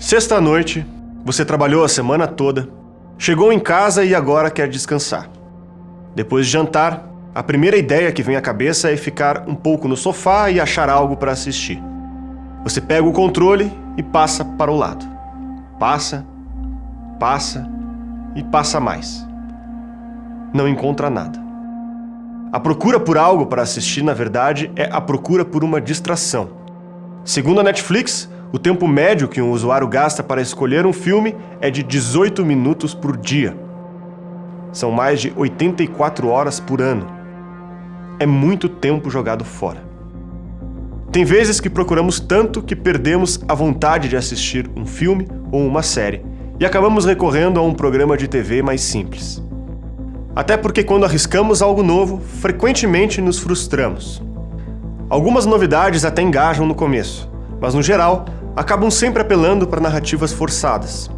Sexta-noite, você trabalhou a semana toda, chegou em casa e agora quer descansar. Depois de jantar, a primeira ideia que vem à cabeça é ficar um pouco no sofá e achar algo para assistir. Você pega o controle e passa para o lado. Passa, passa e passa mais. Não encontra nada. A procura por algo para assistir, na verdade, é a procura por uma distração. Segundo a Netflix, o tempo médio que um usuário gasta para escolher um filme é de 18 minutos por dia. São mais de 84 horas por ano. É muito tempo jogado fora. Tem vezes que procuramos tanto que perdemos a vontade de assistir um filme ou uma série e acabamos recorrendo a um programa de TV mais simples. Até porque quando arriscamos algo novo, frequentemente nos frustramos. Algumas novidades até engajam no começo, mas no geral, acabam sempre apelando para narrativas forçadas.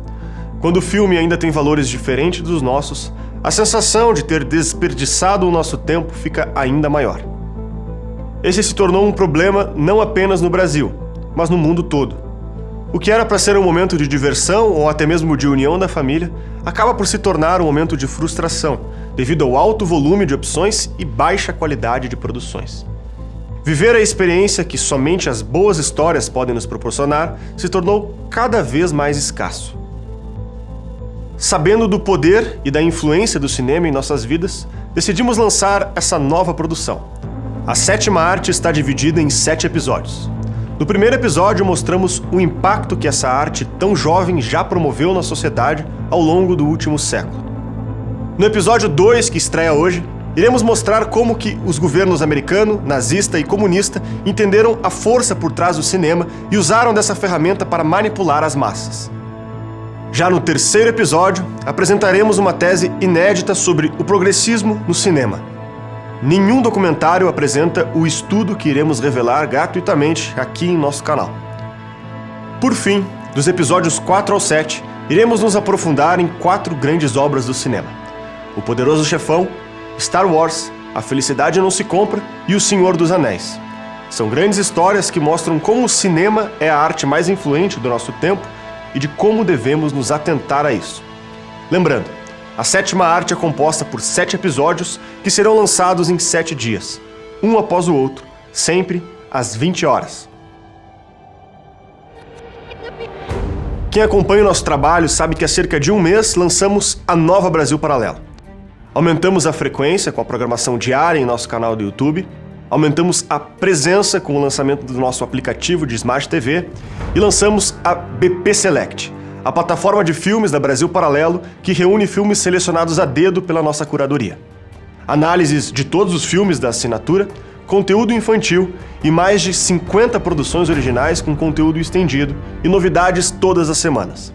Quando o filme ainda tem valores diferentes dos nossos, a sensação de ter desperdiçado o nosso tempo fica ainda maior. Esse se tornou um problema não apenas no Brasil, mas no mundo todo. O que era para ser um momento de diversão ou até mesmo de união da família, acaba por se tornar um momento de frustração, devido ao alto volume de opções e baixa qualidade de produções. Viver a experiência que somente as boas histórias podem nos proporcionar se tornou cada vez mais escasso. Sabendo do poder e da influência do cinema em nossas vidas, decidimos lançar essa nova produção. A Sétima Arte está dividida em 7 episódios. No primeiro episódio, mostramos o impacto que essa arte tão jovem já promoveu na sociedade ao longo do último século. No episódio 2, que estreia hoje, iremos mostrar como que os governos americano, nazista e comunista entenderam a força por trás do cinema e usaram dessa ferramenta para manipular as massas. Já no terceiro episódio, apresentaremos uma tese inédita sobre o progressismo no cinema. Nenhum documentário apresenta o estudo que iremos revelar gratuitamente aqui em nosso canal. Por fim, dos episódios 4 ao 7, iremos nos aprofundar em 4 grandes obras do cinema: O Poderoso Chefão, Star Wars, A Felicidade Não Se Compra e O Senhor dos Anéis. São grandes histórias que mostram como o cinema é a arte mais influente do nosso tempo e de como devemos nos atentar a isso. Lembrando, a Sétima Arte é composta por 7 episódios que serão lançados em 7 dias, um após o outro, sempre às 20 horas. Quem acompanha o nosso trabalho sabe que há cerca de um mês lançamos a nova Brasil Paralelo. Aumentamos a frequência com a programação diária em nosso canal do YouTube, aumentamos a presença com o lançamento do nosso aplicativo de Smart TV e lançamos a BP Select, a plataforma de filmes da Brasil Paralelo que reúne filmes selecionados a dedo pela nossa curadoria. Análises de todos os filmes da assinatura, conteúdo infantil e mais de 50 produções originais com conteúdo estendido e novidades todas as semanas.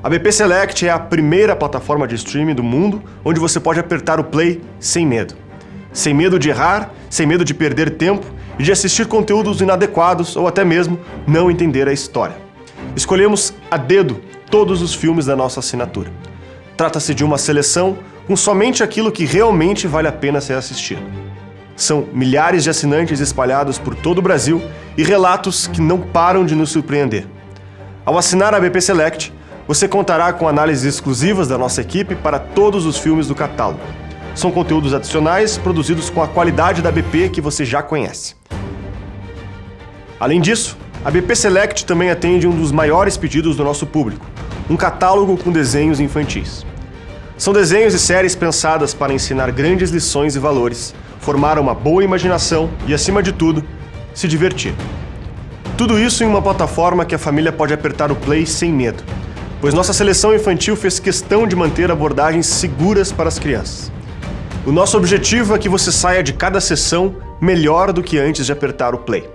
A BP Select é a primeira plataforma de streaming do mundo onde você pode apertar o play sem medo. Sem medo de errar, sem medo de perder tempo e de assistir conteúdos inadequados ou até mesmo não entender a história. Escolhemos a dedo todos os filmes da nossa assinatura. Trata-se de uma seleção com somente aquilo que realmente vale a pena ser assistido. São milhares de assinantes espalhados por todo o Brasil e relatos que não param de nos surpreender. Ao assinar a BP Select, você contará com análises exclusivas da nossa equipe para todos os filmes do catálogo. São conteúdos adicionais produzidos com a qualidade da BP que você já conhece. Além disso, a BP Select também atende um dos maiores pedidos do nosso público, um catálogo com desenhos infantis. São desenhos e séries pensadas para ensinar grandes lições e valores, formar uma boa imaginação e, acima de tudo, se divertir. Tudo isso em uma plataforma que a família pode apertar o play sem medo, pois nossa seleção infantil fez questão de manter abordagens seguras para as crianças. O nosso objetivo é que você saia de cada sessão melhor do que antes de apertar o play.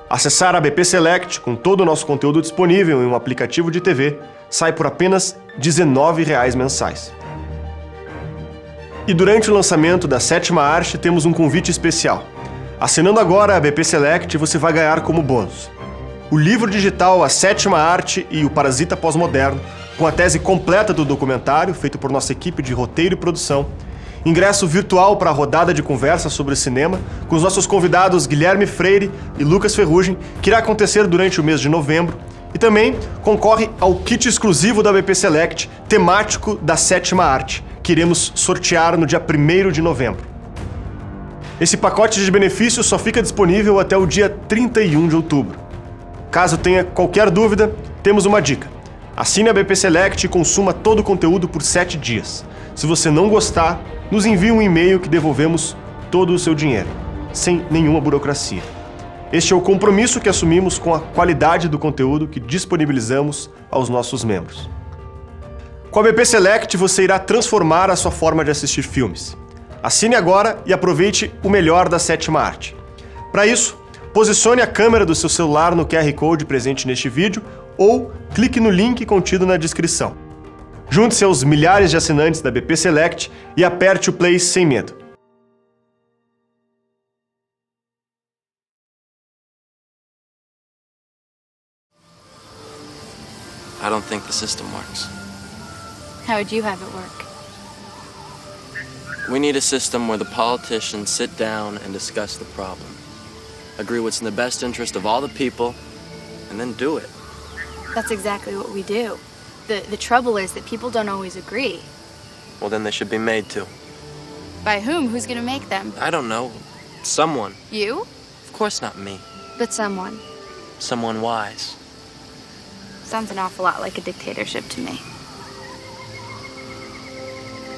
Acessar a BP Select com todo o nosso conteúdo disponível em um aplicativo de TV sai por apenas R$ 19,00 mensais. E durante o lançamento da Sétima Arte temos um convite especial. Assinando agora a BP Select, você vai ganhar como bônus o livro digital A Sétima Arte e o Parasita Pós-Moderno, com a tese completa do documentário, feito por nossa equipe de roteiro e produção, ingresso virtual para a rodada de conversa sobre cinema, com os nossos convidados Guilherme Freire e Lucas Ferrugem, que irá acontecer durante o mês de novembro, E também concorre ao kit exclusivo da BP Select, temático da sétima arte, que iremos sortear no dia 1º de novembro. Esse pacote de benefícios só fica disponível até o dia 31 de outubro. Caso tenha qualquer dúvida, temos uma dica. Assine a BP Select e consuma todo o conteúdo por 7 dias. Se você não gostar, nos envie um e-mail que devolvemos todo o seu dinheiro, sem nenhuma burocracia. Este é o compromisso que assumimos com a qualidade do conteúdo que disponibilizamos aos nossos membros. Com a BP Select, você irá transformar a sua forma de assistir filmes. Assine agora e aproveite o melhor da sétima arte. Para isso, posicione a câmera do seu celular no QR Code presente neste vídeo ou clique no link contido na descrição. Junte-se aos milhares de assinantes da BP Select e aperte o play sem medo. I don't think the system works. How would you have it work? We need a system where the politicians sit down and discuss the problem, agree what's in the best interest of all the people, and then do it. That's exactly what we do. The trouble is that people don't always agree. Well, then they should be made to. By whom? Who's gonna make them? I don't know. Someone. You? Of course not me. But someone. Someone wise. Sounds an awful lot like a dictatorship to me.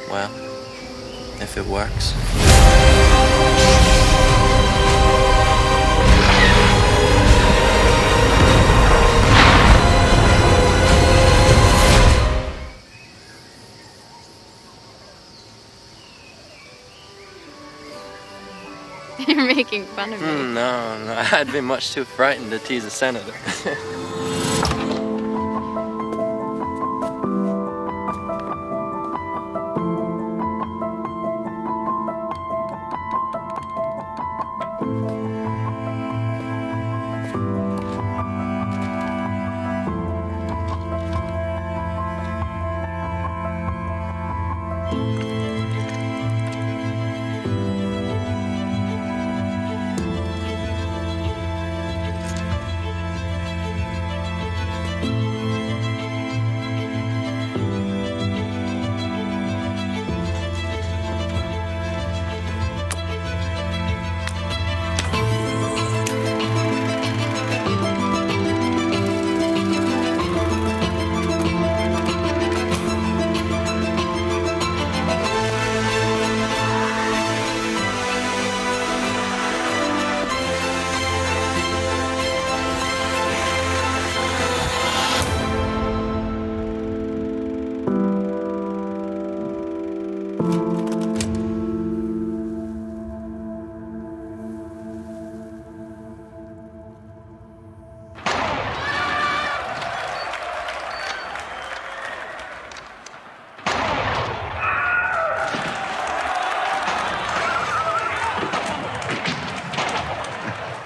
Well, if it works. You're making fun of me. No, I'd be much too frightened to tease a senator.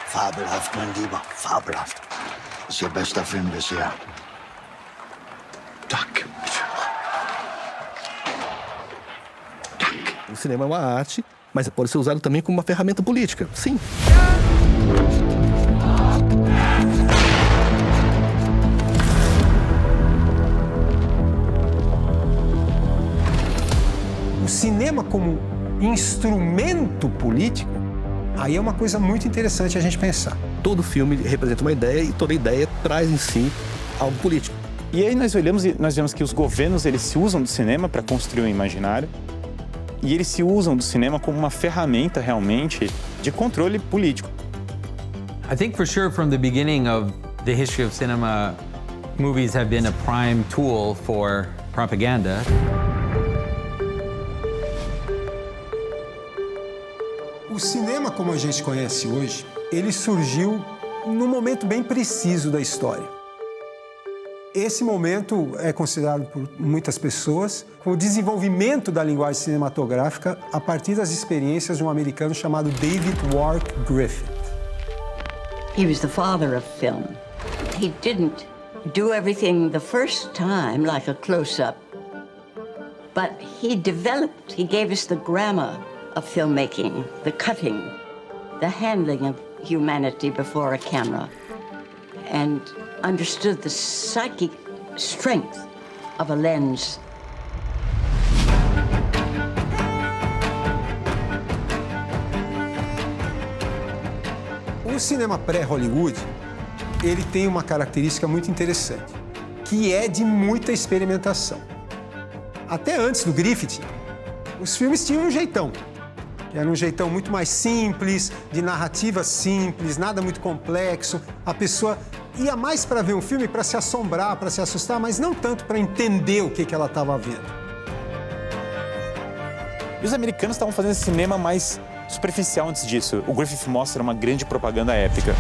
Fabelhaft, mein Lieber, fabelhaft. Das ist Ihr bester Film bisher. Danke. Danke. O cinema é uma arte, mas pode ser usado também como uma ferramenta política, sim. O cinema como instrumento político, aí é uma coisa muito interessante a gente pensar. Todo filme representa uma ideia e toda ideia traz em si algo político. E aí nós olhamos e nós vemos que os governos eles se usam do cinema para construir um imaginário e eles se usam do cinema como uma ferramenta realmente de controle político. I think for sure from the beginning of the history of cinema, movies have been a prime tool for propaganda. O cinema como a gente conhece hoje, ele surgiu num momento bem preciso da história. Esse momento é considerado por muitas pessoas como o desenvolvimento da linguagem cinematográfica a partir das experiências de um americano chamado David Wark Griffith. He was the father of film. He didn't do everything the first time like a close-up, but he developed, he gave us the grammar of filmmaking, the cutting, the handling of humanity before a camera. and understood the psychic strength of a lens. O cinema pré-Hollywood, ele tem uma característica muito interessante, que é de muita experimentação. Até antes do Griffith, os filmes tinham um jeitão. Era um jeitão muito mais simples, de narrativa simples, nada muito complexo. A pessoa ia mais para ver um filme para se assombrar, para se assustar, mas não tanto para entender o que ela estava vendo. E os americanos estavam fazendo cinema mais superficial antes disso. O Griffith mostra uma grande propaganda épica.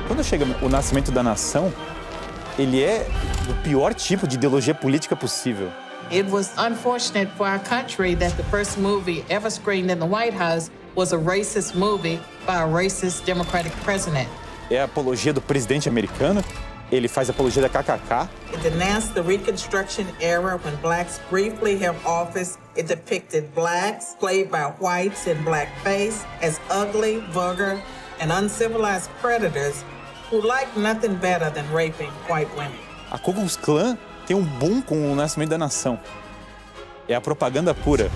Quando chega o Nascimento da Nação, ele é o pior tipo de ideologia política possível. It was unfortunate for our country that the first movie ever screened in the White House was a racist movie by a racist Democratic president. É a apologia do presidente americano, ele faz apologia da KKK. It denounced the Reconstruction era when blacks briefly held office. It depicted blacks played by whites in blackface as ugly, vulgar, and uncivilized predators who liked nothing better than raping white women. A Ku Klux Klan tem um boom com o Nascimento da Nação. É a propaganda pura.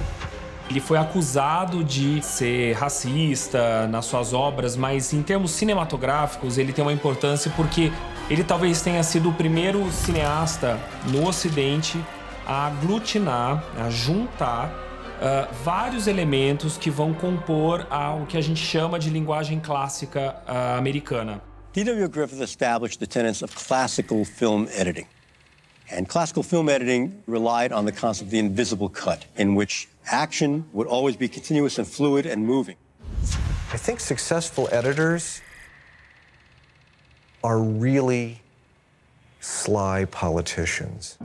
Ele foi acusado de ser racista nas suas obras, mas em termos cinematográficos ele tem uma importância porque ele talvez tenha sido o primeiro cineasta no Ocidente a aglutinar, a juntar vários elementos que vão compor o que a gente chama de linguagem clássica americana. D.W. Griffith established the tenets of classical film editing. And classical film editing relied on the concept of the invisible cut, in which action would always be continuous and fluid and moving. I think successful editors are really sly politicians.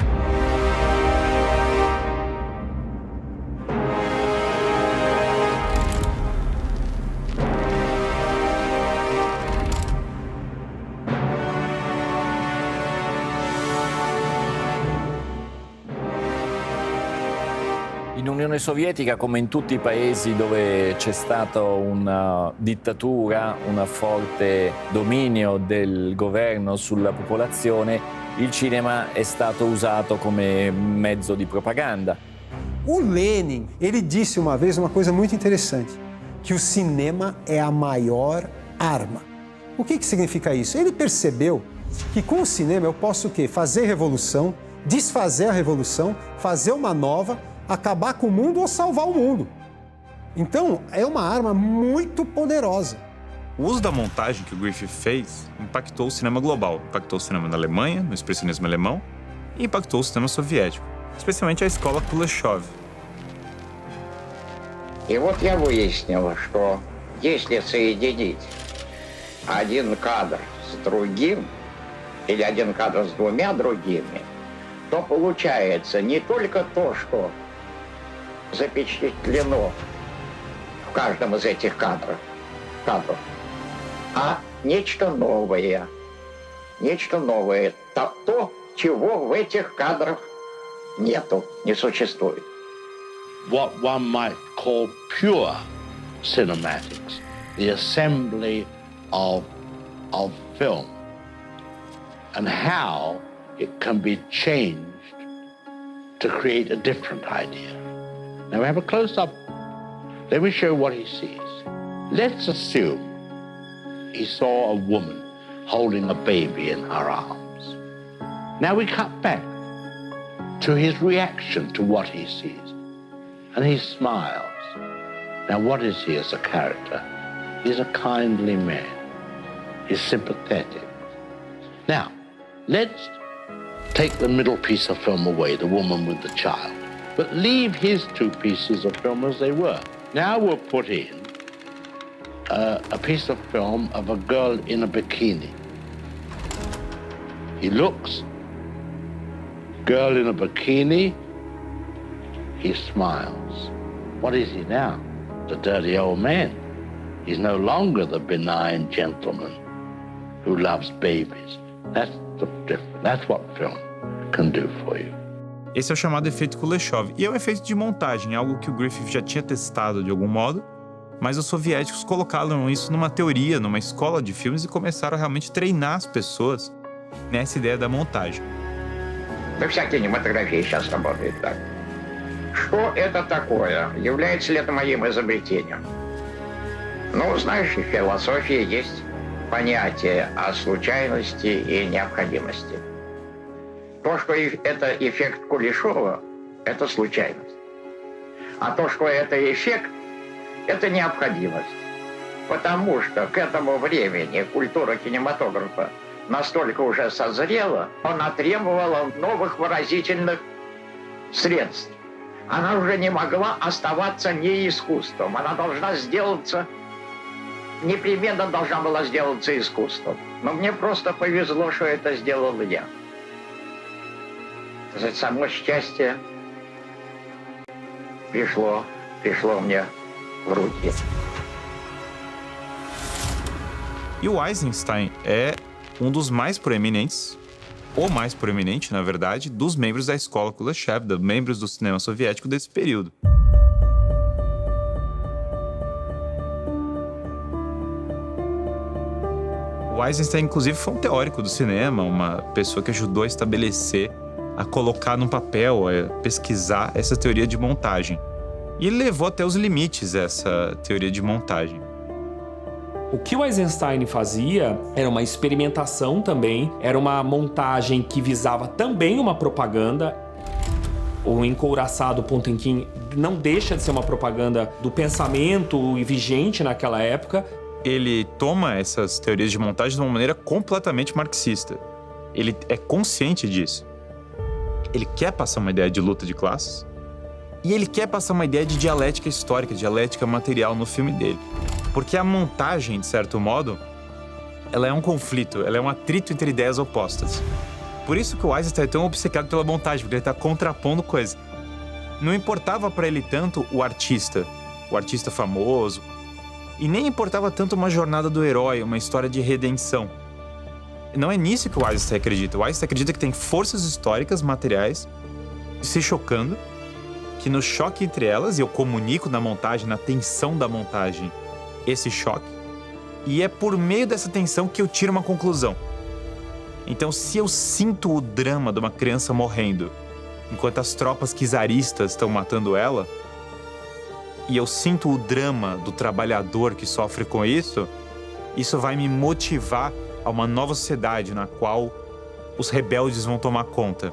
In Unione Sovietica, come in tutti i paesi dove c'è stata una dittatura, un forte dominio del governo sulla popolazione, il cinema è stato usato come mezzo di propaganda. O Lenin, ele disse uma vez uma coisa muito interessante, que o cinema é a maior arma. O que significa isso? Ele percebeu que com o cinema eu posso o quê? Fazer revolução, desfazer a revolução, fazer uma nova, acabar com o mundo ou salvar o mundo. Então, é uma arma muito poderosa. O uso da montagem que o Griffith fez impactou o cinema global. Impactou o cinema na Alemanha, no expressionismo alemão, e impactou o cinema soviético, especialmente a escola Kuleshov. И вот я выяснил, что если соединить один кадр с другим, или один кадр с двумя другими, то получается не только то, что запечатлено в каждом из этих кадров, а нечто новое. Нечто новое. То, чего в этих кадрах нету, не существует. What one might call pure cinematics, the assembly of film, and how it can be changed to create a different idea. Now we have a close-up. Let me show what he sees. Let's assume he saw a woman holding a baby in her arms. Now we cut back to his reaction to what he sees. And he smiles. Now what is he as a character? He's a kindly man. He's sympathetic. Now, let's take the middle piece of film away, the woman with the child, but leave his two pieces of film as they were. Now we'll put in a piece of film of a girl in a bikini. He looks, girl in a bikini, he smiles. What is he now? The dirty old man. He's no longer the benign gentleman who loves babies. That's the difference. That's what film can do for you. Esse é o chamado efeito Kuleshov, e é um efeito de montagem, algo que o Griffith já tinha testado de algum modo, mas os soviéticos colocaram isso numa teoria, numa escola de filmes e começaram a realmente treinar as pessoas nessa ideia da montagem. Да вся кинематография сейчас работает так. Что это такое? Является ли это моим изобретением? Ну, знаешь, в философии есть понятие о случайности и необходимости. То, что это эффект Кулешова, это случайность. А то, что это эффект, это необходимость. Потому что к этому времени культура кинематографа настолько уже созрела, она требовала новых выразительных средств. Она уже не могла оставаться не искусством. Она должна сделаться, непременно должна была сделаться искусством. Но мне просто повезло, что это сделал я. Само счастье пришло мне в руки. E o Eisenstein é um dos mais proeminentes, ou mais proeminente, na verdade, dos membros da escola Kuleshov, dos membros do cinema soviético desse período. O Eisenstein, inclusive, foi um teórico do cinema, uma pessoa que ajudou a estabelecer, a colocar num papel, a pesquisar essa teoria de montagem. E ele levou até os limites essa teoria de montagem. O que o Eisenstein fazia era uma experimentação também, era uma montagem que visava também uma propaganda. O Encouraçado Potemkin não deixa de ser uma propaganda do pensamento vigente naquela época. Ele toma essas teorias de montagem de uma maneira completamente marxista. Ele é consciente disso. Ele quer passar uma ideia de luta de classes e ele quer passar uma ideia de dialética histórica, dialética material no filme dele. Porque a montagem, de certo modo, ela é um conflito, ela é um atrito entre ideias opostas. Por isso que o Eisenstein é tão obcecado pela montagem, porque ele está contrapondo coisas. Não importava para ele tanto o artista famoso, e nem importava tanto uma jornada do herói, uma história de redenção. Não é nisso que o Eisenstein acredita. O Eisenstein acredita que tem forças históricas, materiais, se chocando, que no choque entre elas, e eu comunico na montagem, na tensão da montagem, esse choque, e é por meio dessa tensão que eu tiro uma conclusão. Então, se eu sinto o drama de uma criança morrendo, enquanto as tropas czaristas estão matando ela, e eu sinto o drama do trabalhador que sofre com isso vai me motivar a uma nova sociedade na qual os rebeldes vão tomar conta.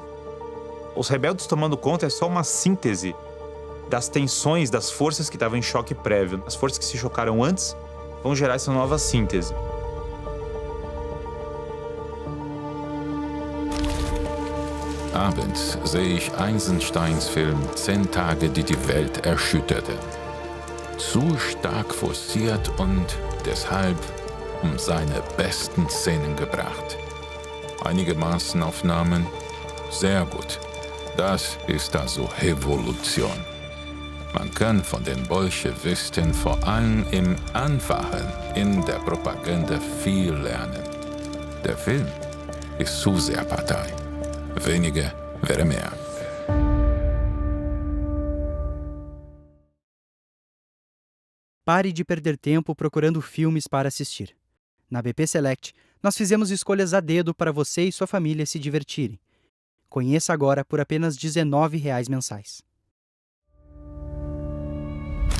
Os rebeldes tomando conta é só uma síntese das tensões, das forças que estavam em choque prévio. As forças que se chocaram antes vão gerar essa nova síntese. Abends sehe ich Eisensteins Film 10 Tage, die die Welt erschütterten. Zu stark forciert und deshalb seine besten Szenen gebracht. Einige Massenaufnahmen, sehr gut. Das ist also Revolution. Man kann von den Bolschewisten vor allem im Einfachen in der Propaganda viel lernen. Der Film ist zu sehr Partei. Weniger wäre mehr. Pare de perder tempo procurando filmes para assistir. Na BP Select, nós fizemos escolhas a dedo para você e sua família se divertirem. Conheça agora por apenas R$19 mensais.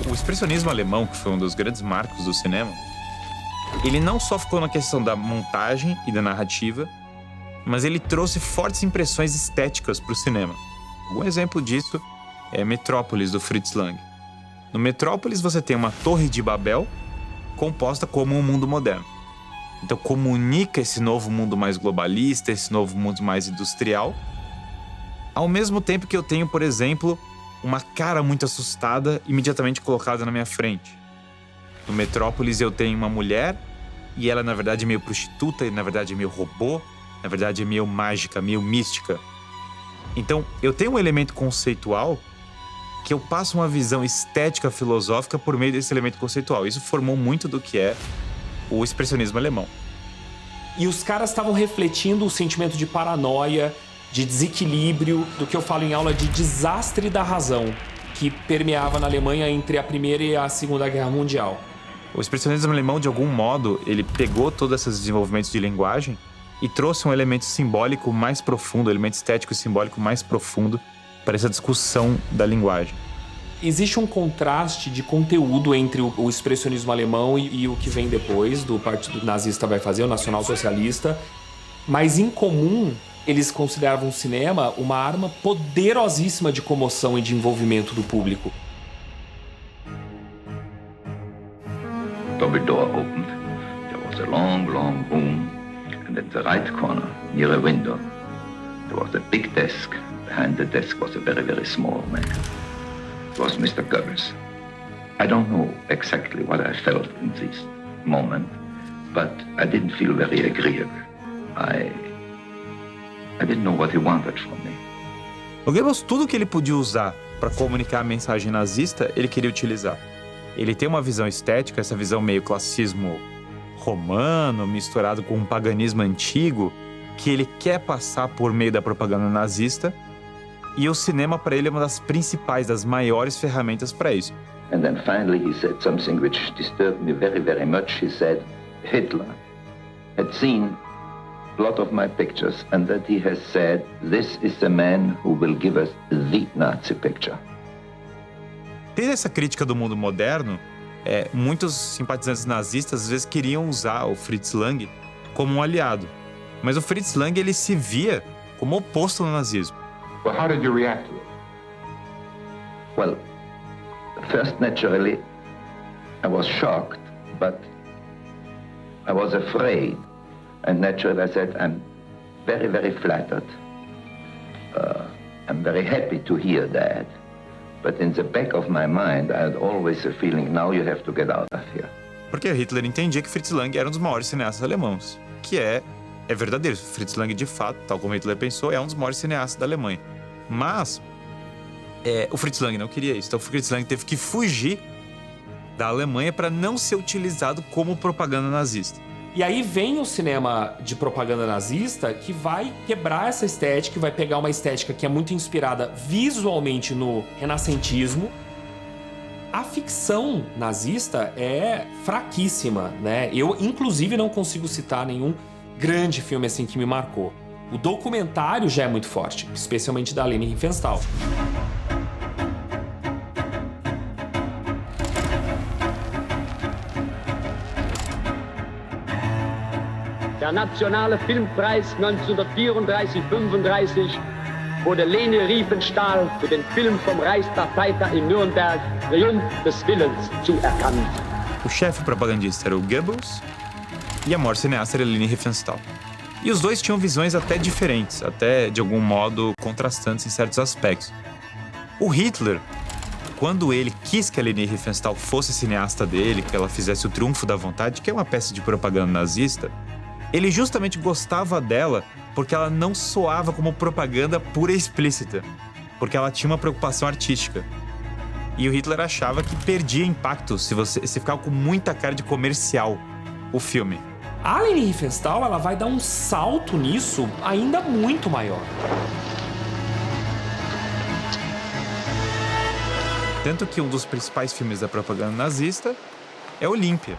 O expressionismo alemão, que foi um dos grandes marcos do cinema, ele não só ficou na questão da montagem e da narrativa, mas ele trouxe fortes impressões estéticas para o cinema. Um exemplo disso é Metrópolis, do Fritz Lang. No Metrópolis você tem uma torre de Babel composta como um mundo moderno. Então comunica esse novo mundo mais globalista, esse novo mundo mais industrial, ao mesmo tempo que eu tenho, por exemplo, uma cara muito assustada imediatamente colocada na minha frente. No Metrópolis eu tenho uma mulher e ela na verdade é meio prostituta, e na verdade é meio robô, na verdade é meio mágica, meio mística. Então eu tenho um elemento conceitual que eu passo uma visão estética filosófica por meio desse elemento conceitual. Isso formou muito do que é o expressionismo alemão. E os caras estavam refletindo o sentimento de paranoia, de desequilíbrio, do que eu falo em aula de desastre da razão, que permeava na Alemanha entre a Primeira e a Segunda Guerra Mundial. O expressionismo alemão, de algum modo, ele pegou todos esses desenvolvimentos de linguagem e trouxe um elemento simbólico mais profundo, um elemento estético e simbólico mais profundo para essa discussão da linguagem. Existe um contraste de conteúdo entre o expressionismo alemão e o que vem depois, do Partido Nazista vai fazer, o nacional-socialista. Mas, em comum, eles consideravam o cinema uma arma poderosíssima de comoção e de envolvimento do público. Double door opened. There was a long, long room, and at the right corner, near a window, there was a big desk. Behind the desk was a very, very small man. It was Mr. Goebbels. I don't know exactly what I felt in this moment, but I didn't feel very agreeable. I didn't know what he wanted from me. O Goebbels, tudo que ele podia usar para comunicar a mensagem nazista, ele queria utilizar. Ele tem uma visão estética, essa visão meio classicismo romano, misturado com um paganismo antigo, que ele quer passar por meio da propaganda nazista, e o cinema para ele é uma das principais, das maiores ferramentas para isso. And then finally he said something which disturbed me very, very much. He said Hitler had seen a lot of my pictures and that he has said, this is the man who will give us the Nazi picture. Desde essa crítica do mundo moderno, muitos simpatizantes nazistas às vezes queriam usar o Fritz Lang como um aliado. Mas o Fritz Lang, ele se via como oposto ao nazismo. Well, how did you react to it? Well, first, naturally, I was shocked, but I was afraid. And naturally, I said, I'm very, very flattered. I'm very happy to hear that. But in the back of my mind, I had always a feeling, now you have to get out of here. Porque Hitler entendia que Fritz Lang era um dos maiores cineastas alemãos, que é verdadeiro. Fritz Lang, de fato, tal como Hitler pensou, é um dos maiores cineastas da Alemanha. Mas o Fritz Lang não queria isso. Então o Fritz Lang teve que fugir da Alemanha para não ser utilizado como propaganda nazista. E aí vem o cinema de propaganda nazista que vai quebrar essa estética, vai pegar uma estética que é muito inspirada visualmente no renascentismo. A ficção nazista é fraquíssima, né? Eu, inclusive, não consigo citar nenhum grande filme assim que me marcou. O documentário já é muito forte, especialmente da Leni Riefenstahl. Der Nationale Filmpreis 1934-35 wurde Leni Riefenstahl für den Film vom Reichsparteitag in Nürnberg Triumph des Willens zuerkannt. O chefe propagandista era o Goebbels e a maior cineasta era Leni Riefenstahl. E os dois tinham visões até diferentes, até de algum modo contrastantes em certos aspectos. O Hitler, quando ele quis que a Leni Riefenstahl fosse cineasta dele, que ela fizesse o Triunfo da Vontade, que é uma peça de propaganda nazista, ele justamente gostava dela porque ela não soava como propaganda pura e explícita, porque ela tinha uma preocupação artística. E o Hitler achava que perdia impacto se ficava com muita cara de comercial o filme. A Leni Riefenstahl, ela vai dar um salto nisso ainda muito maior. Tanto que um dos principais filmes da propaganda nazista é Olímpia.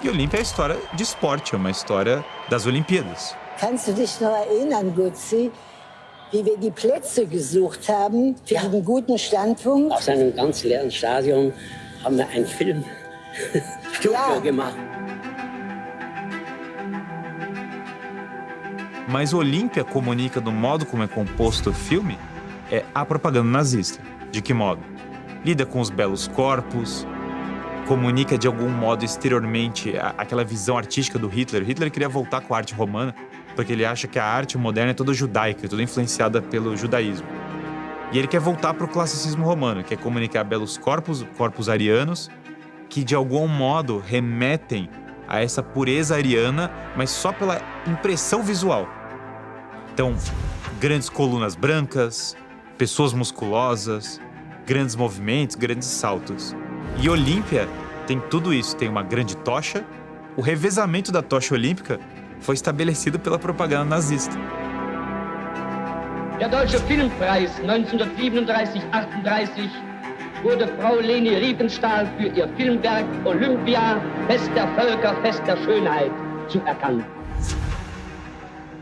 E Olímpia é a história de esporte, é uma história das Olimpíadas. Kannst du dich noch erinnern, Gutzi, wie wir die Plätze gesucht haben für einen guten Standpunkt? Aus einem ganz leeren Stadion haben wir ein Filmstudio gemacht. Mas Olímpia comunica do modo como é composto o filme a propaganda nazista. De que modo? Lida com os belos corpos, comunica de algum modo exteriormente aquela visão artística do Hitler. Hitler queria voltar com a arte romana porque ele acha que a arte moderna é toda judaica, toda influenciada pelo judaísmo. E ele quer voltar para o classicismo romano, quer comunicar belos corpos arianos, que de algum modo remetem a essa pureza ariana, mas só pela impressão visual. Então, grandes colunas brancas, pessoas musculosas, grandes movimentos, grandes saltos. E Olímpia tem tudo isso. Tem uma grande tocha, O revezamento da tocha olímpica foi estabelecido pela propaganda nazista. Der Deutsche Filmpreis 1937-38 wurde Frau Leni Riefenstahl für ihr Filmwerk Olympia, Fest der Völker, Fest der Schönheit zuerkannt.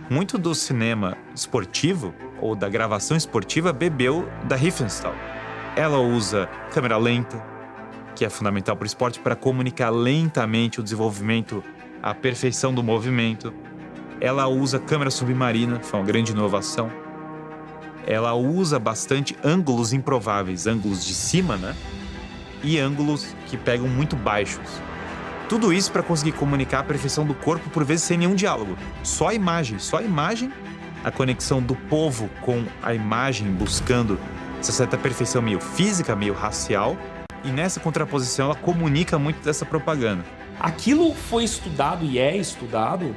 Muito do cinema esportivo, ou da gravação esportiva, bebeu da Riefenstahl. Ela usa câmera lenta, que é fundamental para o esporte, para comunicar lentamente o desenvolvimento, a perfeição do movimento. Ela usa câmera submarina, foi uma grande inovação. Ela usa bastante ângulos improváveis, ângulos de cima, né? E ângulos que pegam muito baixos. Tudo isso para conseguir comunicar a perfeição do corpo, por vezes sem nenhum diálogo. Só a imagem, a conexão do povo com a imagem, buscando essa certa perfeição meio física, meio racial. E nessa contraposição ela comunica muito dessa propaganda. Aquilo foi estudado e é estudado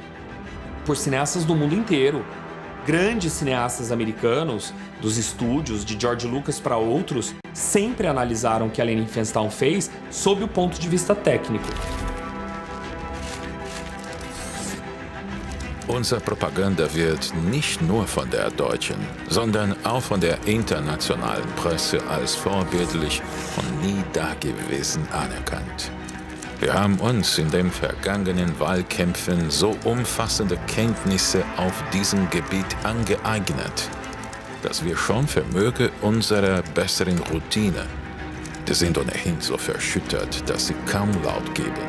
por cineastas do mundo inteiro. Grandes cineastas americanos, dos estúdios, de George Lucas para outros, sempre analisaram o que a Leni Riefenstahl fez sob o ponto de vista técnico. Unsere Propaganda wird nicht nur von der deutschen, sondern auch von der internationalen Presse als vorbildlich und nie dagewesen anerkannt. Wir haben uns in den vergangenen Wahlkämpfen so umfassende Kenntnisse auf diesem Gebiet angeeignet, dass wir schon vermöge unserer besseren Routine. Die sind ohnehin so verschüttert, dass sie kaum Laut geben.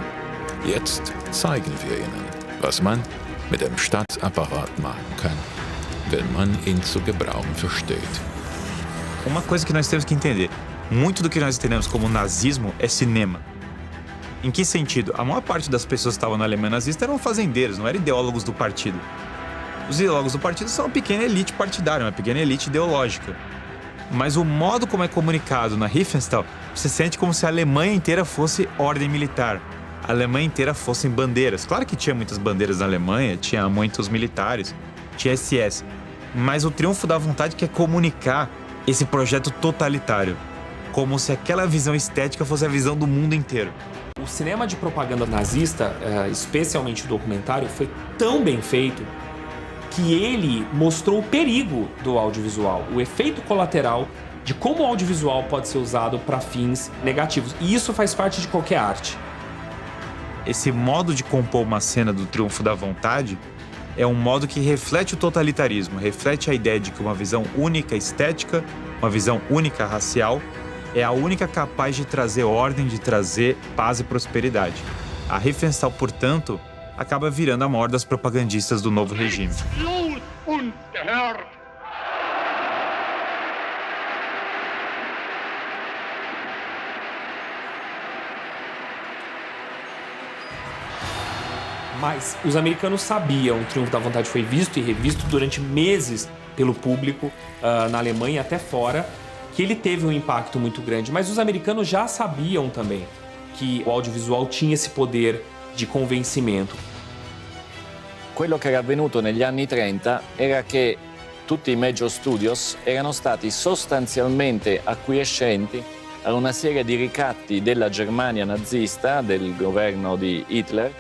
Jetzt zeigen wir ihnen, was man mit dem Staatsapparat machen kann, wenn man ihn zu gebrauchen versteht. Uma coisa que nós temos que entender, muito do que nós entendemos como nazismo é cinema. Em que sentido? A maior parte das pessoas que estavam na Alemanha nazista eram fazendeiros, não eram ideólogos do partido. Os ideólogos do partido são uma pequena elite partidária, uma pequena elite ideológica. Mas o modo como é comunicado na Riefenstahl, você sente como se a Alemanha inteira fosse ordem militar. A Alemanha inteira fossem bandeiras. Claro que tinha muitas bandeiras na Alemanha, tinha muitos militares, tinha SS. Mas o triunfo da vontade quer comunicar esse projeto totalitário, como se aquela visão estética fosse a visão do mundo inteiro. O cinema de propaganda nazista, especialmente o documentário, foi tão bem feito que ele mostrou o perigo do audiovisual, o efeito colateral de como o audiovisual pode ser usado para fins negativos. E isso faz parte de qualquer arte. Esse modo de compor uma cena do triunfo da vontade é um modo que reflete o totalitarismo, reflete a ideia de que uma visão única estética, uma visão única racial, é a única capaz de trazer ordem, de trazer paz e prosperidade. A Riefenstahl, portanto, acaba virando a maior das propagandistas do novo regime. Mas os americanos sabiam, o Triunfo da Vontade foi visto e revisto durante meses pelo público na Alemanha e até fora, que ele teve um impacto muito grande. Mas os americanos já sabiam também que o audiovisual tinha esse poder di convencimento. Quello che era avvenuto negli anni 30 era che tutti i major studios erano stati sostanzialmente acquiescenti a una serie di ricatti della Germania nazista, del governo di Hitler,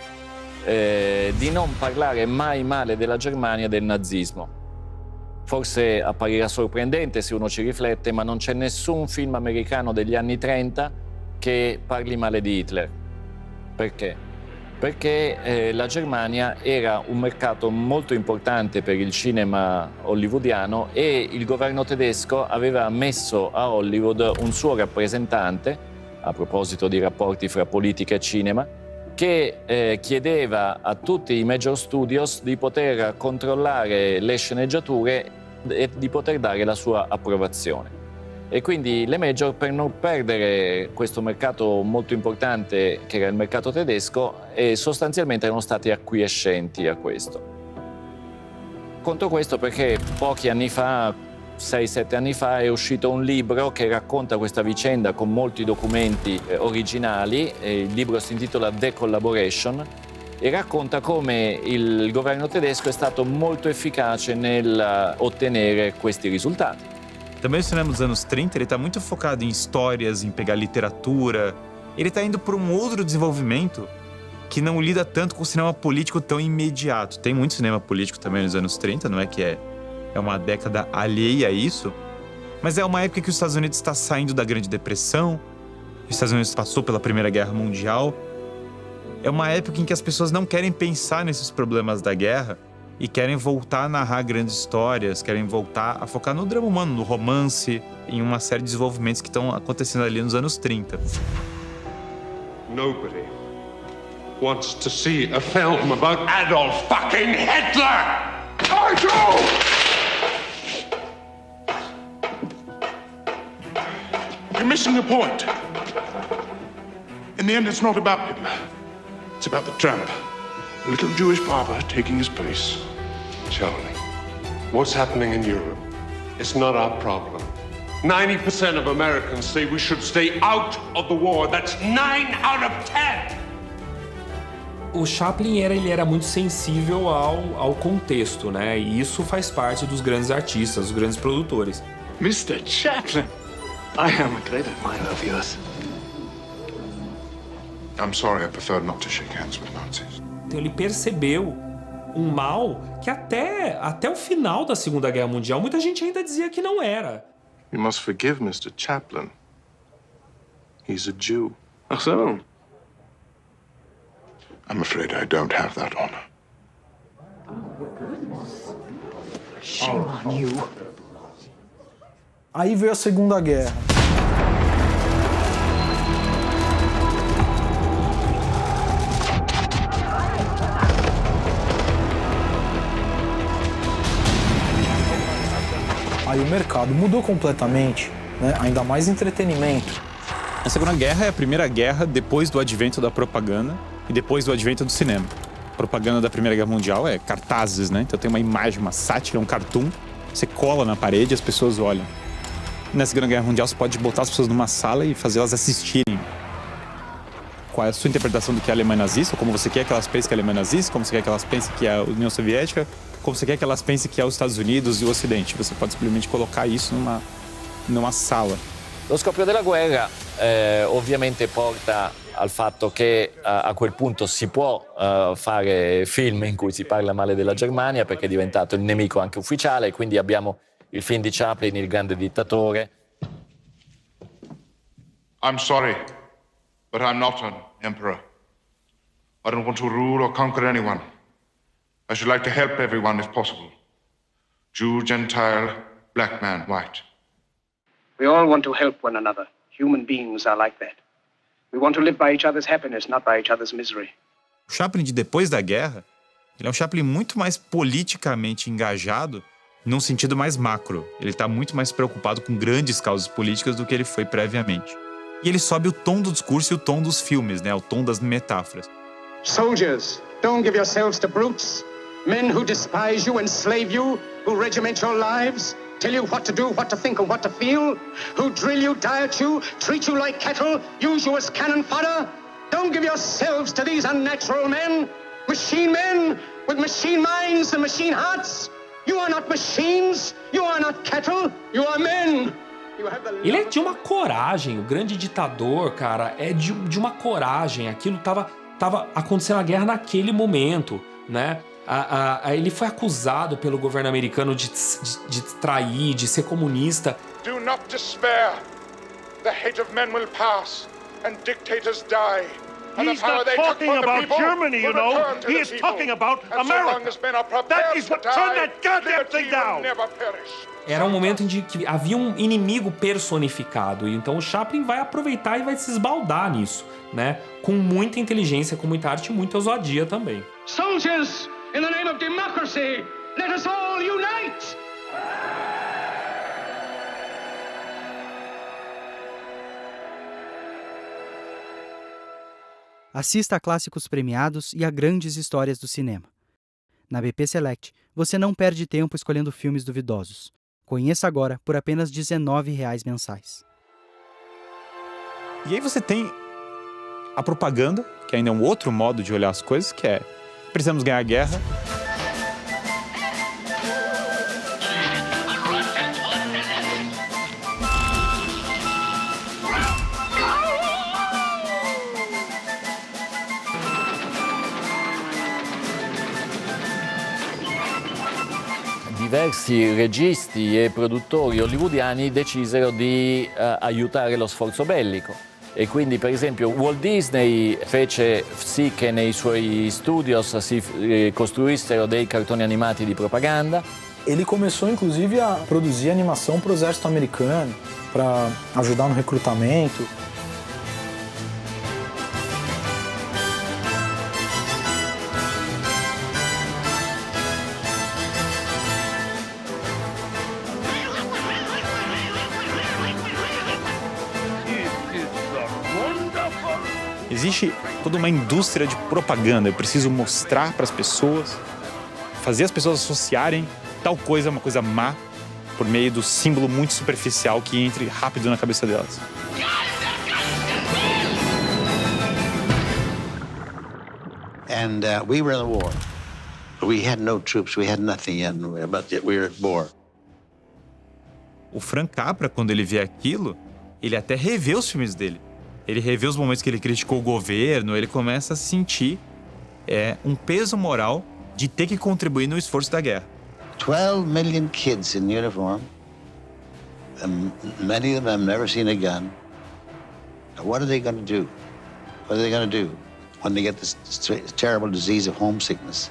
di non parlare mai male della Germania e del nazismo. Forse apparirà sorprendente se uno ci riflette, ma non c'è nessun film americano degli anni 30 che parli male di Hitler. Perché? Perché la Germania era un mercato molto importante per il cinema hollywoodiano e il governo tedesco aveva messo a Hollywood un suo rappresentante, a proposito di rapporti fra politica e cinema, che chiedeva a tutti i major studios di poter controllare le sceneggiature e di poter dare la sua approvazione. E quindi le major, per non perdere questo mercato molto importante che era il mercato tedesco, sostanzialmente erano stati acquiescenti a questo. Conto questo perché pochi anni fa, 6-7 anni fa, è uscito un libro che racconta questa vicenda con molti documenti originali. Il libro si intitola The Collaboration e racconta come il governo tedesco è stato molto efficace nel ottenere questi risultati. Também o cinema dos anos 30 ele está muito focado em histórias, em pegar literatura. Ele está indo para um outro desenvolvimento que não lida tanto com o cinema político tão imediato. Tem muito cinema político também nos anos 30, não é que é uma década alheia a isso, mas é uma época que os Estados Unidos está saindo da Grande Depressão, os Estados Unidos passou pela Primeira Guerra Mundial. É uma época em que as pessoas não querem pensar nesses problemas da guerra e querem voltar a narrar grandes histórias, querem voltar a focar no drama humano, no romance, em uma série de desenvolvimentos que estão acontecendo ali nos anos 30. Nobody wants to see a film about Adolf fucking Hitler! I do! You're missing the point. In the end, it's not about him. It's about the tramp. A little Jewish barber taking his place. Tell me, what's happening in Europe? It's not our problem. 90% of Americans say we should stay out of the war. That's 9 out of 10. O Chaplin ele era muito sensível ao contexto, né? E isso faz parte dos grandes artistas, dos grandes produtores. Mr. Chaplin, I am a great admirer of yours. I'm sorry, I prefer not to shake hands with Nazis. Então ele percebeu um mal que até o final da Segunda Guerra Mundial muita gente ainda dizia que não era. You must forgive Mr. Chaplin. He's a Jew. Ach so. I'm afraid I don't have that honor. Shame on you. Aí veio a Segunda Guerra. Aí o mercado mudou completamente, né? Ainda mais entretenimento. A Segunda Guerra é a primeira guerra depois do advento da propaganda e depois do advento do cinema. A propaganda da Primeira Guerra Mundial é cartazes, né? Então tem uma imagem, uma sátira, um cartoon, você cola na parede e as pessoas olham. E na Segunda Guerra Mundial você pode botar as pessoas numa sala e fazê-las assistirem. Qual é a sua interpretação do que é a Alemanha nazista, como você quer que elas pensem que é a Alemanha nazista, como você quer que elas pensem que é a União Soviética, como você quer que elas pensem que é os Estados Unidos e o Ocidente. Você pode simplesmente colocar isso numa sala. Lo scoppio della guerra ovviamente porta al fatto che a quel punto si può fare film in cui si parla male della Germania perché è diventato il nemico anche ufficiale, quindi abbiamo il film di Chaplin, Il grande dittatore. I'm sorry, but I'm not an emperor. I don't want to rule or conquer anyone. I should like to help everyone if possible. Jew, Gentile, black man, white. We all want to help one another. Human beings are like that. We want to live by each other's happiness, not by each other's misery. O Chaplin de depois da guerra, ele é um Chaplin muito mais politicamente engajado num sentido mais macro. Ele está muito mais preocupado com grandes causas políticas do que ele foi previamente. E ele sobe o tom do discurso e o tom dos filmes, né? O tom das metáforas. Soldiers, don't give yourselves to brutes. Men who despise you, enslave you, who regiment your lives, tell you what to do, what to think, and what to feel, who drill you, diet you, treat you like cattle, use you as cannon fodder. Don't give yourselves to these unnatural men with machine minds and machine hearts. You are not machines, you are not cattle, you are men. Ele é de uma coragem, o grande ditador, cara, é de uma coragem. Aquilo tava acontecendo a guerra naquele momento, né? Ele foi acusado pelo governo americano de trair, de ser comunista. Do not despair. The hate of men will pass and dictators die. He's not talking about Germany, you know. He is talking about America. That is what turned that goddamn thing down. Era um momento em que havia um inimigo personificado. E então o Chaplin vai aproveitar e vai se esbaldar nisso, né? Com muita inteligência, com muita arte e muita ousadia também. Soldiers, in the name of democracy, let us all unite! Assista a clássicos premiados e a grandes histórias do cinema. Na BP Select, você não perde tempo escolhendo filmes duvidosos. Conheça agora por apenas R$ 19,00 mensais. E aí você tem a propaganda, que ainda é um outro modo de olhar as coisas, que é: precisamos ganhar a guerra. diversi registi e produttori hollywoodiani decisero di aiutare lo sforzo bellico. E quindi, per esempio, Walt Disney fece sì che nei suoi studios si costruissero dei cartoni animati di propaganda. Ele começou, inclusive, a produzir animação para o exército americano, para ajudar no recrutamento. Existe toda uma indústria de propaganda. Eu preciso mostrar para as pessoas, fazer as pessoas associarem tal coisa a uma coisa má por meio do símbolo muito superficial que entre rápido na cabeça delas. And we were in the war. We had no troops, we had nothing yet, but we were at war. O Frank Capra, quando ele vê aquilo, ele até revê os filmes dele. Ele revê os momentos que ele criticou o governo, ele começa a sentir um peso moral de ter que contribuir no esforço da guerra. 12 million kids in uniform, and many of them have never seen a gun. What are they going to do? What are they going to do when they get this terrible disease of homesickness?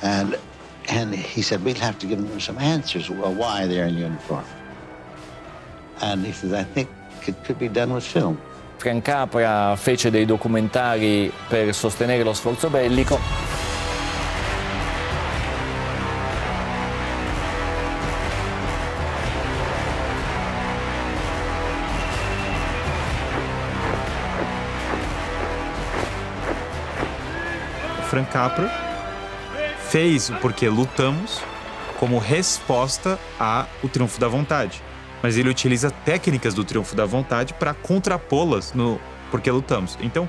And he said, we'll have to give them some answers, well, why they're in uniform. And he says, I think it could be done with film. Frank Capra fece dei documentari per sostenere lo sforzo bellico. Frank Capra fez o Porque Lutamos como resposta ao Triunfo da Vontade. Mas ele utiliza técnicas do Triunfo da Vontade para contrapô-las no Porque Lutamos. Então,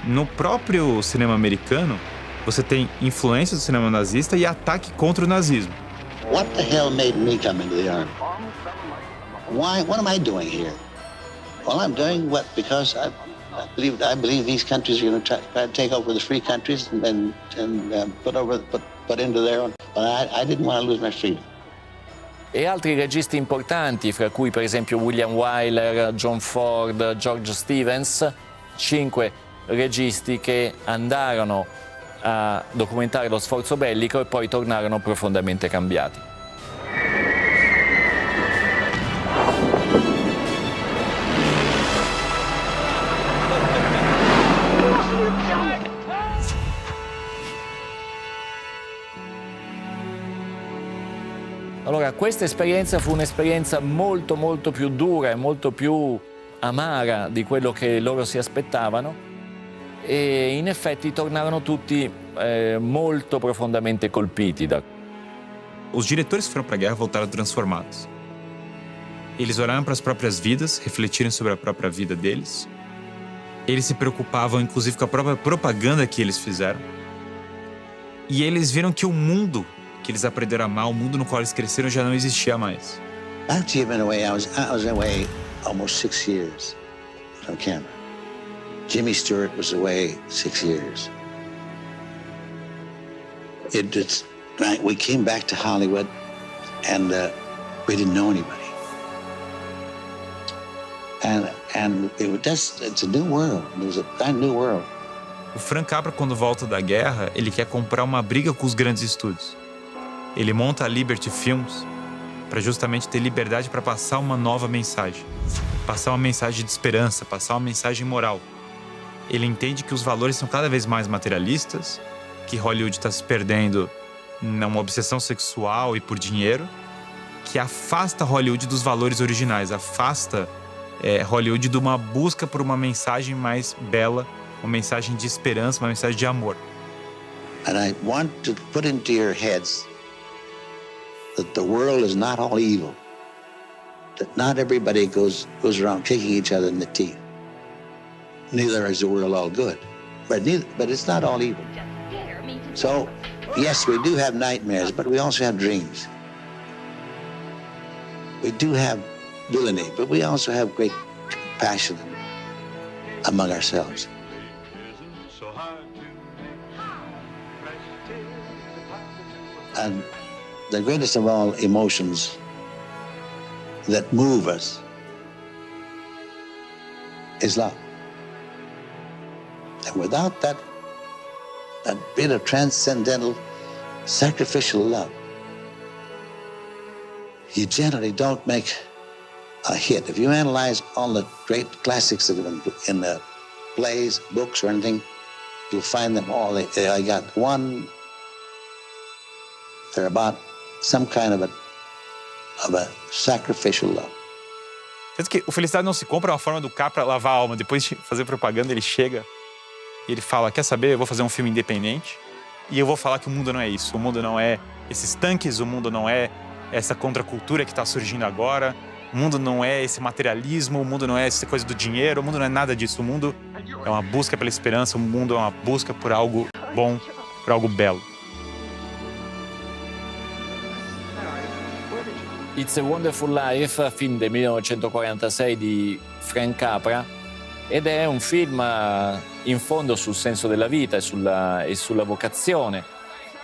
no próprio cinema americano, você tem influência do cinema nazista e ataque contra o nazismo. What the hell made me come into the army? Why? What am I doing here? Well, I'm doing what? Because I believe these countries are going to try to take over the free countries and put into their own. But I didn't want to lose my freedom. E altri registi importanti, fra cui per esempio William Wyler, John Ford, George Stevens, 5 registi che andarono a documentare lo sforzo bellico e poi tornarono profondamente cambiati. Allora, questa esperienza fu un'esperienza molto molto più dura e molto più amara di quello che loro si aspettavano e in effetti tornarono tutti molto profondamente colpiti da. Os diretores que foram para a guerra voltaram transformados. Eles olharam para as próprias vidas, refletiram sobre a própria vida deles. Eles se preocupavam, inclusive, com a própria propaganda que eles fizeram. E eles viram que o mundo que eles aprenderam a amar, o mundo no qual eles cresceram já não existia mais. Actually, in a way, I was away almost 6 years from camera. Jimmy Stewart was away 6 years. We came back to Hollywood, and we didn't know anybody. And it's a new world. It was a brand new world. O Frank Capra, quando volta da guerra, ele quer comprar uma briga com os grandes estúdios. Ele monta a Liberty Films para justamente ter liberdade para passar uma nova mensagem. Passar uma mensagem de esperança, passar uma mensagem moral. Ele entende que os valores são cada vez mais materialistas, que Hollywood está se perdendo numa obsessão sexual e por dinheiro, que afasta Hollywood dos valores originais, afasta Hollywood de uma busca por uma mensagem mais bela, uma mensagem de esperança, uma mensagem de amor. And I want to put into your heads that the world is not all evil. That not everybody goes around kicking each other in the teeth. Neither is the world all good. But it's not all evil. So, yes, we do have nightmares, but we also have dreams. We do have villainy, but we also have great passion among ourselves. And the greatest of all emotions that move us is love. And without that bit of transcendental, sacrificial love, you generally don't make a hit. If you analyze all the great classics that have been in the plays, books, or anything, you'll find them all. I got one. They're about some kind of a sacrificial love. Tanto que o Felicidade Não Se Compra é uma forma do Capra lavar a alma. Depois de fazer propaganda, ele chega e ele fala, quer saber, eu vou fazer um filme independente e eu vou falar que o mundo não é isso. O mundo não é esses tanques, o mundo não é essa contracultura que está surgindo agora, o mundo não é esse materialismo, o mundo não é essa coisa do dinheiro, o mundo não é nada disso. O mundo é uma busca pela esperança, o mundo é uma busca por algo bom, por algo belo. It's a Wonderful Life, film del 1946 di Frank Capra, ed è un film in fondo sul senso della vita e sulla vocazione.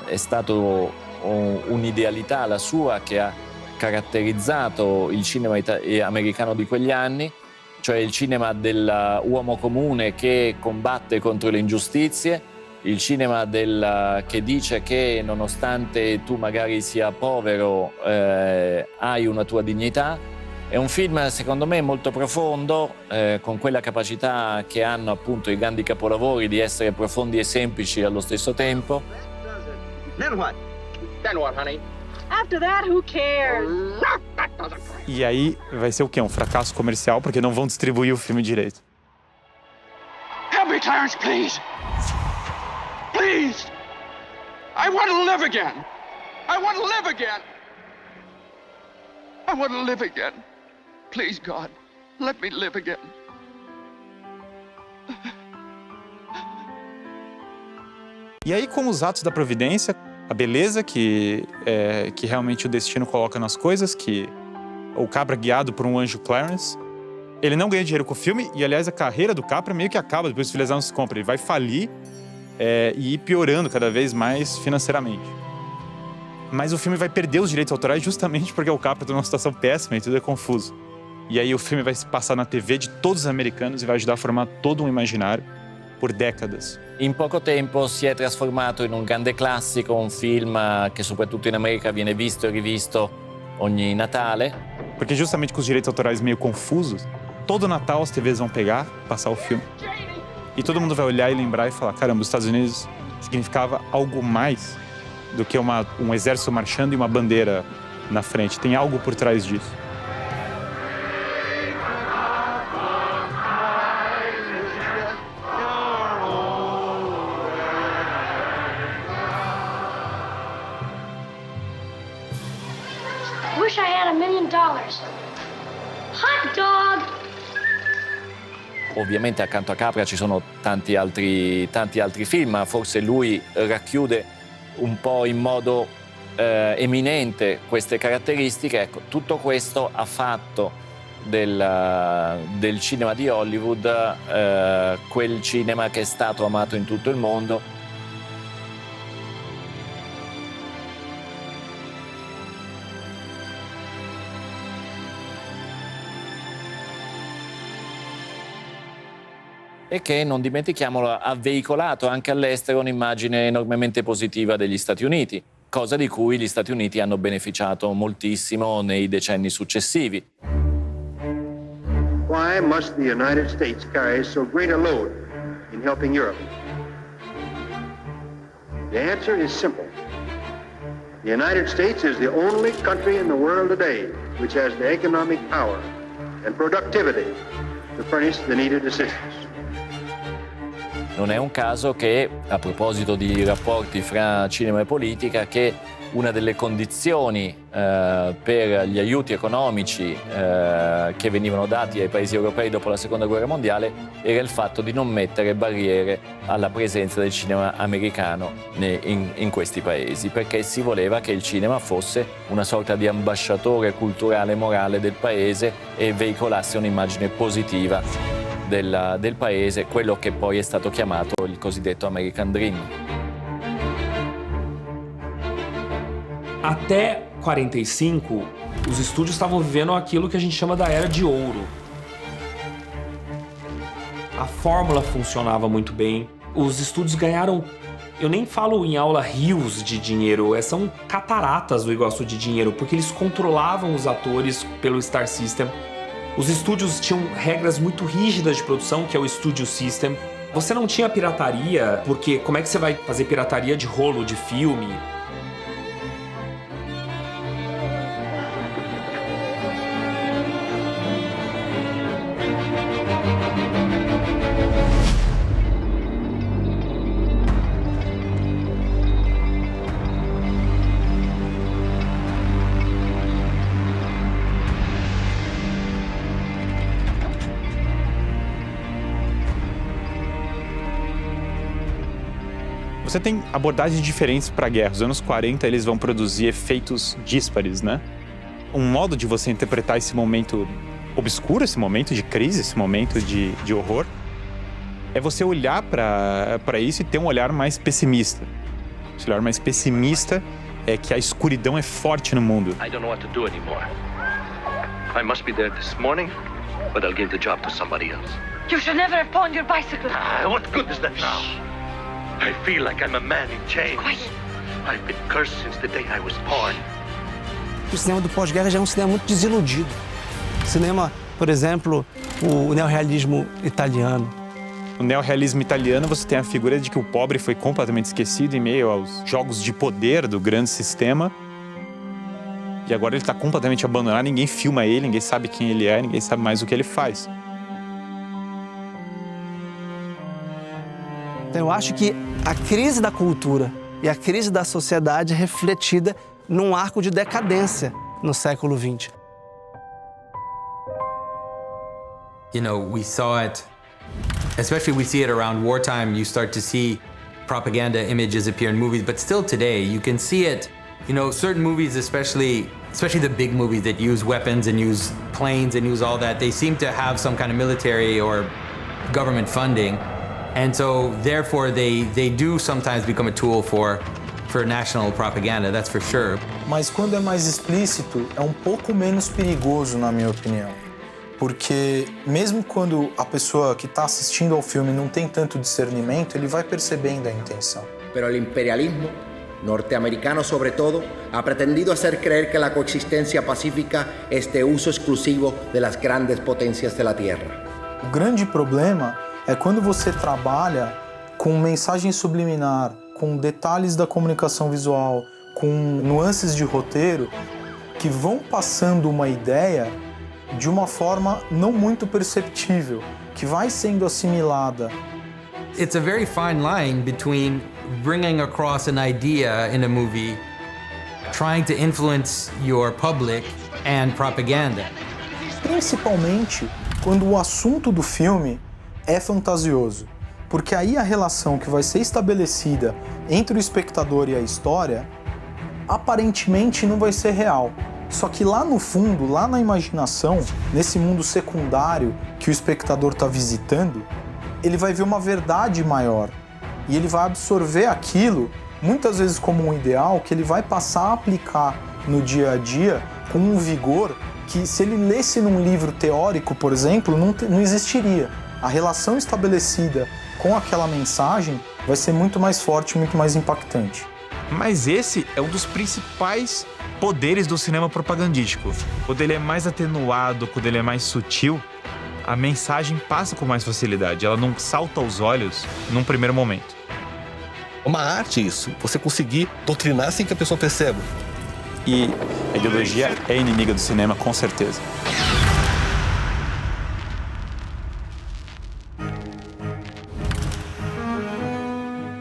È stato un'idealità la sua che ha caratterizzato il cinema americano di quegli anni, cioè il cinema dell'uomo comune che combatte contro le ingiustizie, il cinema che dice che nonostante tu magari sia povero hai una tua dignità. È un film secondo me molto profondo, con quella capacità che hanno appunto i grandi capolavori di essere profondi e semplici allo stesso tempo. Then what? Then what, honey? After that, who cares? E aí vai ser o quê? Um fracasso comercial, porque não vão distribuir o filme direito. Help me, Clarence, please. Please. I want to live again. I want to live again. I want to live again. Please, God, let me live again. E aí, como os atos da providência, a beleza que realmente o destino coloca nas coisas, que o Capra guiado por um anjo Clarence, ele não ganha dinheiro com o filme, e aliás a carreira do Capra meio que acaba depois que o Felicidade Não Se Compra. Ele vai falir e ir piorando cada vez mais financeiramente. Mas o filme vai perder os direitos autorais justamente porque o Capra está numa situação péssima e tudo é confuso. E aí o filme vai se passar na TV de todos os americanos e vai ajudar a formar todo um imaginário por décadas. In poco tempo si è trasformato in un grande classico, un film che soprattutto in America viene visto e rivisto ogni Natale. Porque justamente com os direitos autorais meio confusos, todo Natal as TVs vão pegar, passar o filme. E todo mundo vai olhar e lembrar e falar, caramba, os Estados Unidos significava algo mais do que um exército marchando e uma bandeira na frente. Tem algo por trás disso. Wish I had $1 million. Hot dog! Ovviamente accanto a Capra ci sono tanti altri film, ma forse lui racchiude un po' in modo eminente queste caratteristiche. Ecco, tutto questo ha fatto del cinema di Hollywood quel cinema che è stato amato in tutto il mondo. E che, non dimentichiamolo, ha veicolato anche all'estero un'immagine enormemente positiva degli Stati Uniti, cosa di cui gli Stati Uniti hanno beneficiato moltissimo nei decenni successivi. Why must the United States carry so great a load in helping Europe? The answer is simple. The United States is the only country in the world today which has the economic power and productivity to furnish the needed assistance. Non è un caso che, a proposito di rapporti fra cinema e politica, che una delle condizioni per gli aiuti economici che venivano dati ai paesi europei dopo la Seconda Guerra Mondiale era il fatto di non mettere barriere alla presenza del cinema americano in questi paesi, perché si voleva che il cinema fosse una sorta di ambasciatore culturale e morale del paese e veicolasse un'immagine positiva del paese, quello che poi è stato chiamato il cosiddetto American Dream. Até 45, os estúdios estavam vivendo aquilo que a gente chama da Era de Ouro. A fórmula funcionava muito bem. Os estúdios ganharam, eu nem falo em aula rios de dinheiro, são cataratas do negócio de dinheiro, porque eles controlavam os atores pelo Star System. Os estúdios tinham regras muito rígidas de produção, que é o Studio System. Você não tinha pirataria, porque como é que você vai fazer pirataria de rolo de filme? Você tem abordagens diferentes para a guerra. Nos anos 40, eles vão produzir efeitos díspares, né? Um modo de você interpretar esse momento obscuro, esse momento de crise, esse momento de horror, é você olhar para isso e ter um olhar mais pessimista. Esse olhar mais pessimista é que a escuridão é forte no mundo. I don't know what to do anymore. I must be there this morning, but I'll give the job to somebody else. You should never have pawned your bicycle. What good is that now? I feel like I'm a man in chains. I've been cursed since the day I was born. O cinema do pós-guerra já é um cinema muito desiludido. Cinema, por exemplo, o neorrealismo italiano. No neorrealismo italiano, você tem a figura de que o pobre foi completamente esquecido em meio aos jogos de poder do grande sistema. E agora ele está completamente abandonado, ninguém filma ele, ninguém sabe quem ele é, ninguém sabe mais o que ele faz. Então eu acho que a crise da cultura e a crise da sociedade é refletida num arco de decadência no século XX. You know, we saw it, especially we see it around wartime, you start to see propaganda images appear in movies, but still today, you can see it, you know, certain movies, especially the big movies that use weapons and use planes and use all that, they seem to have some kind of military or government funding. And so, therefore, they do sometimes become a tool for national propaganda, that's for sure. Mas quando é mais explícito, é um pouco menos perigoso, na minha opinião. Porque mesmo quando a pessoa que está assistindo ao filme não tem tanto discernimento, ele vai percebendo a intenção. Pero el imperialismo norteamericano, sobre todo, ha pretendido hacer creer que la coexistencia pacífica es de uso exclusivo de las grandes potencias de la Tierra. O grande problema é quando você trabalha com mensagem subliminar, com detalhes da comunicação visual, com nuances de roteiro que vão passando uma ideia de uma forma não muito perceptível, que vai sendo assimilada. It's a very fine line between bringing across an idea in a movie, trying to influence your public, and propaganda. Principalmente quando o assunto do filme é fantasioso, porque aí a relação que vai ser estabelecida entre o espectador e a história aparentemente não vai ser real. Só que lá no fundo, lá na imaginação, nesse mundo secundário que o espectador está visitando, ele vai ver uma verdade maior e ele vai absorver aquilo, muitas vezes como um ideal, que ele vai passar a aplicar no dia a dia com um vigor que, se ele lesse num livro teórico, por exemplo, não existiria. A relação estabelecida com aquela mensagem vai ser muito mais forte, muito mais impactante. Mas esse é um dos principais poderes do cinema propagandístico. Quando ele é mais atenuado, quando ele é mais sutil, a mensagem passa com mais facilidade. Ela não salta aos olhos num primeiro momento. Uma arte isso, você conseguir doutrinar sem que a pessoa perceba. E a ideologia é inimiga do cinema, com certeza.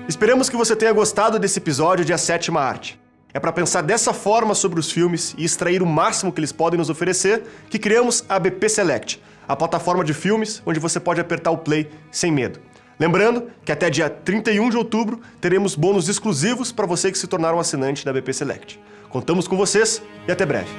Esperamos que você tenha gostado desse episódio de A Sétima Arte. É para pensar dessa forma sobre os filmes e extrair o máximo que eles podem nos oferecer que criamos a BP Select, a plataforma de filmes onde você pode apertar o play sem medo. Lembrando que até dia 31 de outubro teremos bônus exclusivos para você que se tornar um assinante da BP Select. Contamos com vocês e até breve.